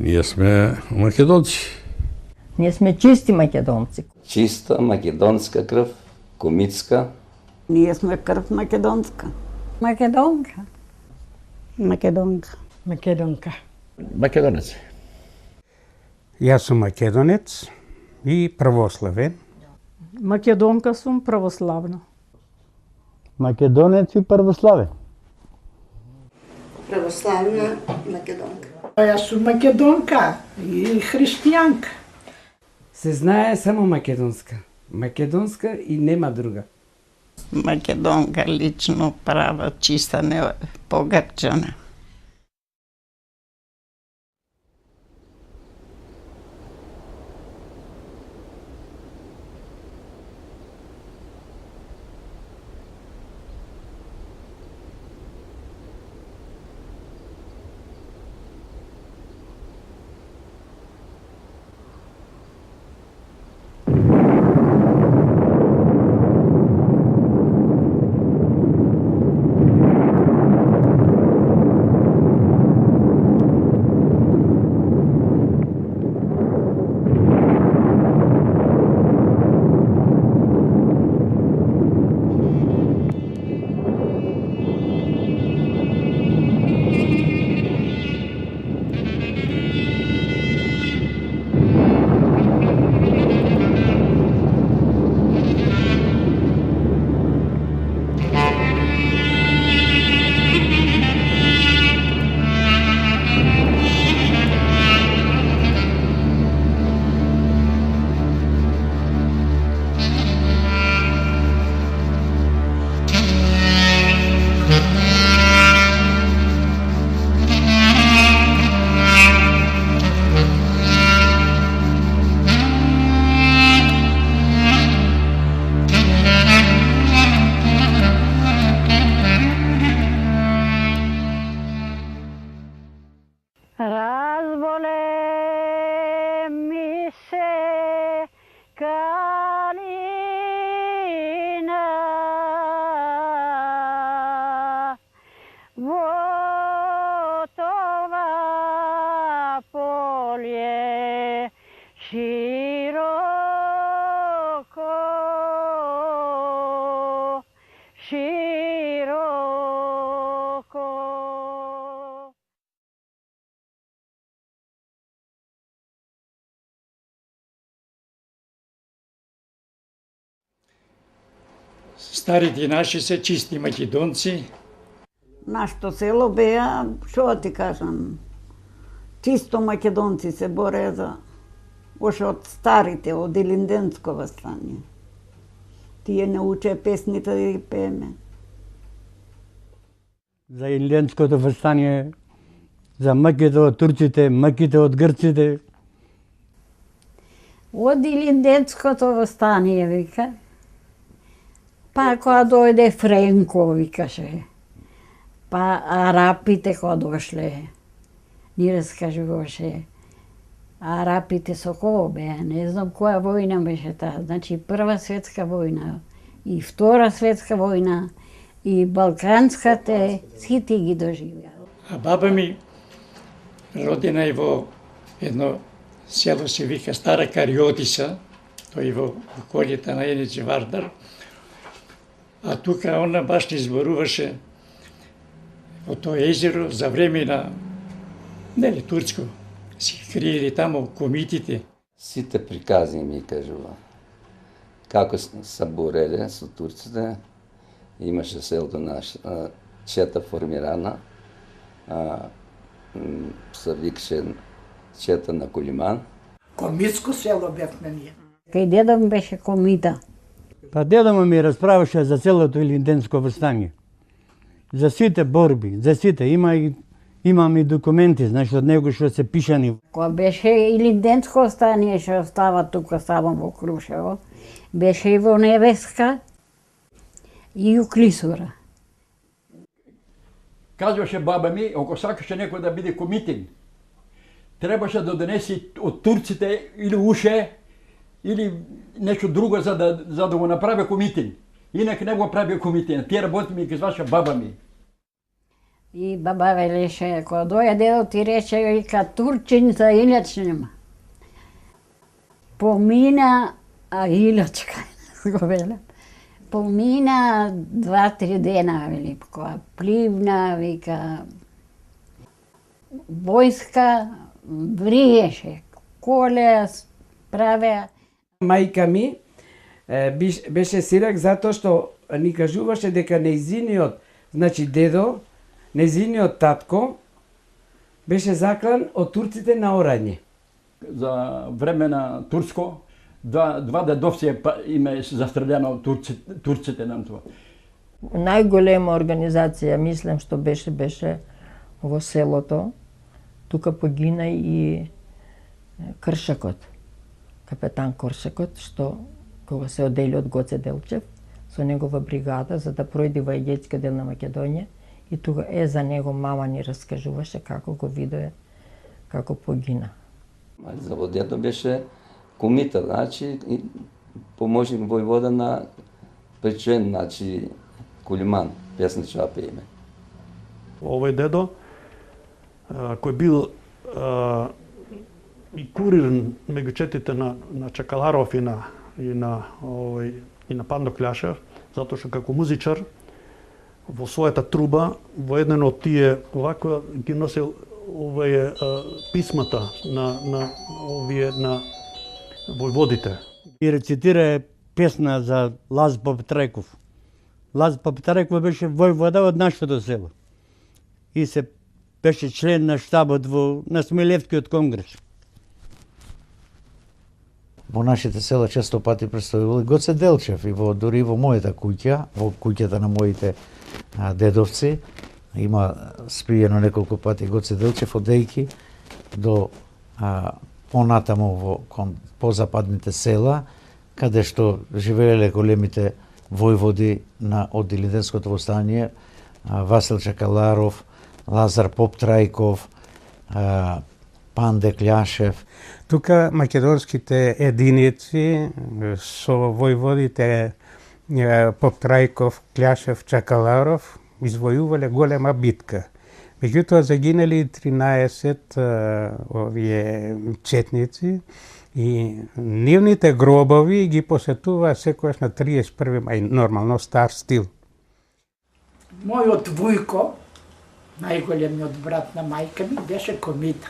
Ние сме македонци. Ние сме чисти македонци. Чиста македонска кръв, комитска. Ние сме кръв македонска. Македонка. Македонка. Македонка. Македонец. Јас сум македонец и православен. Македонка сум православна. Македонец и православен. Православна македонка. Јас сум македонка и христијанка. Се знае само македонска. Македонска и нема друга. Македонка лично права, чиста, не погрчана. Разболе ми се калина во това поле широко, широко. Старите наши се чисти македонци. Нашето село беа, што да ти кажам, чисто македонци се боре за още од старите, од Илинденско въстание. Тие не уче песните да ги пееме. За Илинденското въстание, за мъките от турците, мъките от гърците. Од Илинденското въстание, вика. Па кога дојде Френко, викаше. Па арапите кога дошле. Ни раскажуваше. Арапите со кого беа, не знам која војна беше таа. Значи Прва светска војна и Втора светска војна и Балканската, сите ги доживеа. А баба ми родена е во едно село се вика Стара Кариотиса, тој во околите на Еничи Вардар. А тука она баш ни зборуваше во тоа езеро за време на нели турско. Си криели таму комитите. Сите приказни ми кажува. Како се бореле со турците, имаше селото на чета формирана, се викаше чета на Колиман. Комитско село бевме ние. Кај деда ми беше комита. Па деда ми разправаше за целото Илинденско въстание. За сите борби, за сите. Имам и документи, значи од него што се пишани. Кога беше Илинденско въстание, што остава тука само во Крушево, беше и во Невеска и у Клисура. Казваше баба ми, ако сакаше некој да биде комитин, требаше да донеси од турците или уше, или нешто друго за да го направи комитин. Инак не го прави комитин. Тие работи ми ги зваше баба ми. И баба велеше, кога дојде дедо ти рече, вика, Турчин за Илјачнима. Помина, а Илјачка, го веле. Помина 2-3 дена, вели, кога пливна, вика, војска бриеше, коле правеа. Мајка ми беше сирак затоа што ни кажуваше дека нејзиниот, значи дедо, нејзиниот татко беше заклан од турците на Орање. За време на турско, два дедовци име застреljено турците нам тоа. Најголема организација, мислам, што беше во селото. Тука погина и Кршакот, капетан Кршакот, што кога се одели од Гоце Делчев со негова бригада за да пројде во Егејска дел на Македонија и тука за него мама ни раскажуваше како го видое, како погина. За дедо беше комитет, значи поможник војвода на Печен, значи Кулиман, песнича име. Овој дедо кој бил и курир меѓу четите на Чакаларов и на Пандо Кљашев, затоа што како музичар во својата труба во еден од тие овако ги носел овие писмата на војводите. И рецитира песна за Лаз Паптреков. Лаз Паптреков беше војвода од нашето село. И се беше член на штабот на Смилевскиот конгрес. Во нашите села често пати представувал и Гоце Делчев и дури во мојата куќа, во куќата на моите дедовци, има спиено неколку пати Гоце Делчев одејки до понатаму во позападните села, каде што живееле големите војводи од Илинденското востание, Васил Чакаларов, Лазар Поптрајков, Панде Кљашев. Тука македонските единици со војводите Поптрајков, Кљашев, Чакаларов извојувале голема битка. Меѓутоа загинали 13 овие четници и нивните гробови ги посетува секојаш на 31 мај, нормално стар стил. Мојот вујко, најголемиот брат на мајка ми, беше комита.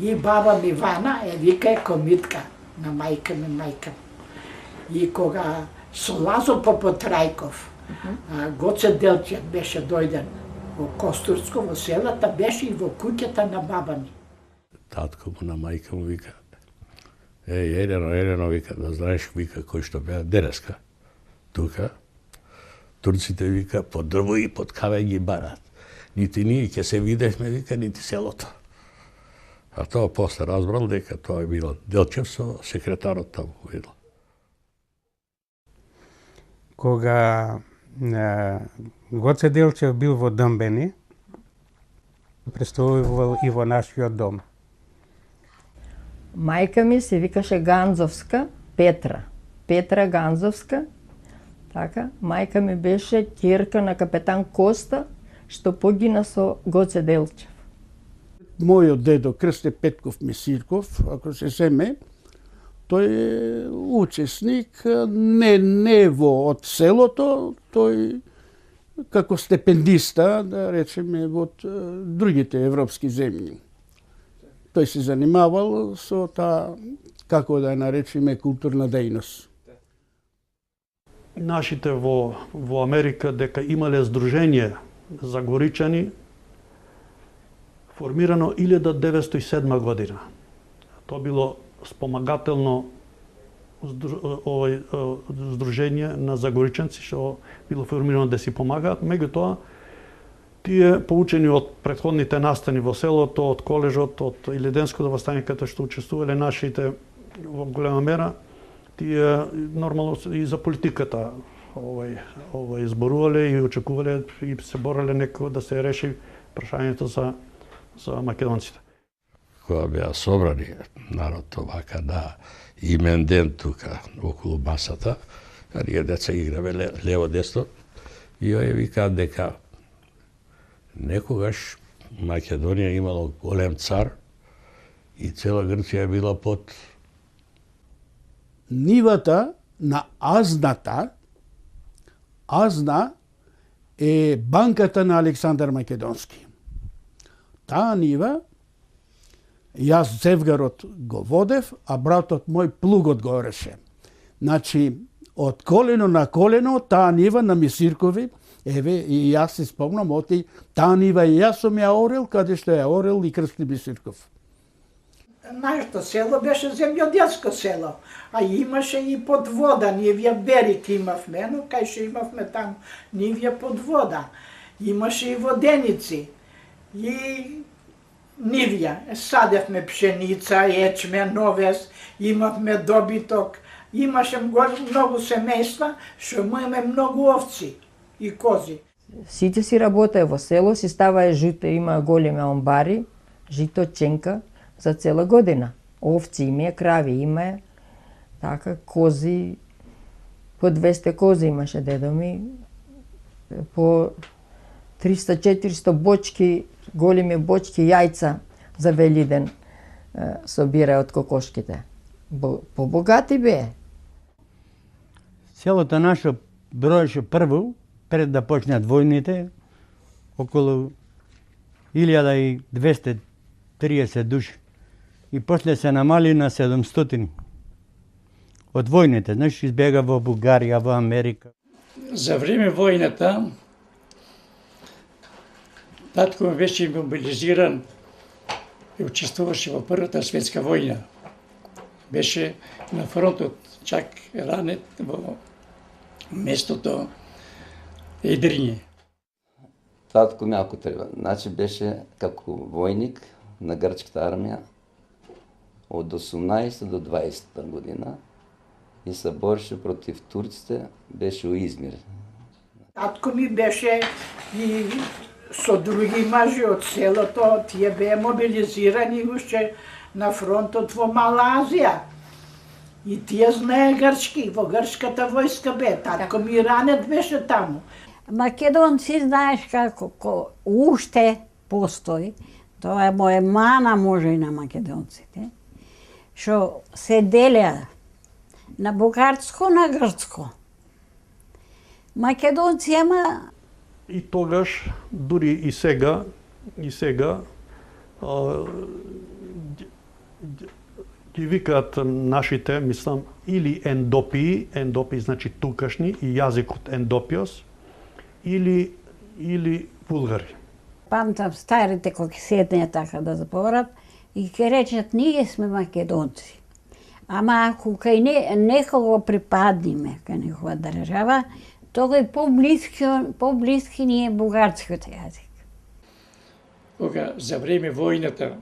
И баба ми Вана вика комитка на мајка ми. И кога со Лазо Попотрајков, Гоце Делчев беше дојден во Костурско, во селата, беше и во куќата на баба ми. Татко му на мајка му вика, Елено, вика, да знаеш, вика, кој што беа денеска. Тука, турците, вика, под дрво и под каве ги барат. Нити ние ќе се видехме, вика, нити селото. А тоа после разбрал дека тоа е било Делчев со секретарот таму видел. Кога Гоце Делчев бил во Дъмбени, представувал и во нашиот дом. Мајка ми се викаше Ганзовска Петра. Петра Ганзовска. Така, мајка ми беше ќерка на капетан Коста, што погина со Гоце Делчев. Мојот дедо Крсте Петков Месирков, ако се земе, тој е учесник не во од селото, тој како стипендиста, да речеме, во другите европски земји. Тој се занимавал со таа, како да наречеме, културна дејност. Нашите во Америка дека имале здружение за горичани, формирано 1907 година. Тоа било спомагателно здружение на загоричанци, што било формирано да си помагаат. Меѓутоа, тие поучени од претходните настани во селото, од колежот, од Илинденското востание, каде што учествувале нашите во голема мера, тие нормално и за политиката изборувале и очекувале и се бореле некако да се реши прашањето за македонците. Кога беа собрани народ овака на имен ден тука околу масата, а ние деца играве лево-десно, и овие викаат дека Некогаш Македонија имало голем цар и цела Грција била под нивата на Азната. Азна е банката на Александар Македонски. Таа нива, јас Зевгарот го водев, а братот мој плугот го ореше. Значи, од колено на колено, таа нива на Мисиркови, еве, и јас се спомнам, оти, таа нива и јас сум ја орел, каде што ја орел и Крсти Мисирков. Нашето село беше земјоделско село, а имаше и под вода, нивја берик имавме, но кај што имавме таму, нивја под вода. Имаше и воденици, и нивја. Садевме пшеница, ечмен, овес, имавме добиток, имаше многу семејства, што имаме многу овци и кози. Сите си работеа во село, си ставаа жито, има големи амбари, жито, ченка, за цела година. Овци имеја, крави имеја, така, кози, по 200 кози имаше дедо ми, по 300-400 бочки, големи бочки јајца за Велиден собира од кокошките. Побогати бе. Селото наше броеше прво, пред да почнат војните, околу 1230 души. И после се намали на 700 од војните. Знаеш, избега во Бугарија, во Америка. За време војната, татко ми беше мобилизиран и учествуваше во Првата светска војна. Беше на фронтот, чак ранет во местото Едриње. Татко ми ако треба. Значи беше како војник на грчката армија од 18 до 20 година и се бореше против турците, беше у Измир. Татко ми беше и со други мажи од селото, тие беа мобилизирани уште на фронтот во Малазија. И тие знае грчки, во грчката војска бе. Татко ми ранет беше таму. Македонци, знаеш како, уште постои, тоа е моја мана може и на македонците, што се делеа на бугарско, на грцко. Македонци, ама... И тогаш, дури и сега, ги викаат нашите, мислам, или ендопии значи тукашни, и јазикот ендопиос, или булгари. Памтам старите кои седнеа така да заповрат и ке речат ние сме македонци. Ама ако кај некого припадниме, кај некога држава, тоа е поблиски ни е бугарскиот јазик. Кога за време војната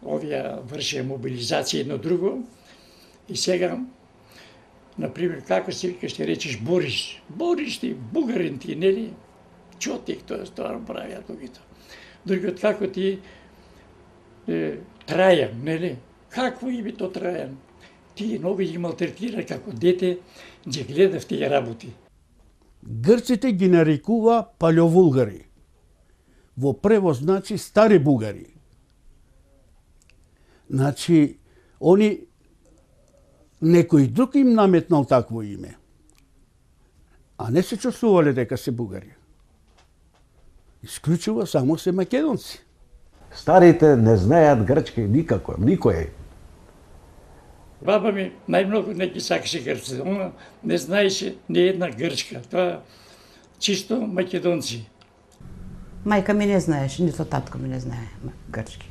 овие вршеа мобилизација едно друго и сега, например, како се вика, ще речеш Бориш ти, бугарин ти, нели? Чотик, тоа правиат луѓето. Другиот како ти Трајан, нели? Какво име то Трајан? Ти многу ги малтретира како дете, ги гледав тие работи. Грците ги нарекува палеовулгари. Во превод значи стари бугари. Значи, они некој друг им наметнал такво име. А не се чувствувале дека се бугари. Исклучува само се македонци. Старите не знаат грчки никако, никој. Баба ми најмногу не ги сакаше грците. Она не знаеше ни една грчка. Тоа чисто македонци. Мајка ми не знаеше, нито татко ми не знае грчки.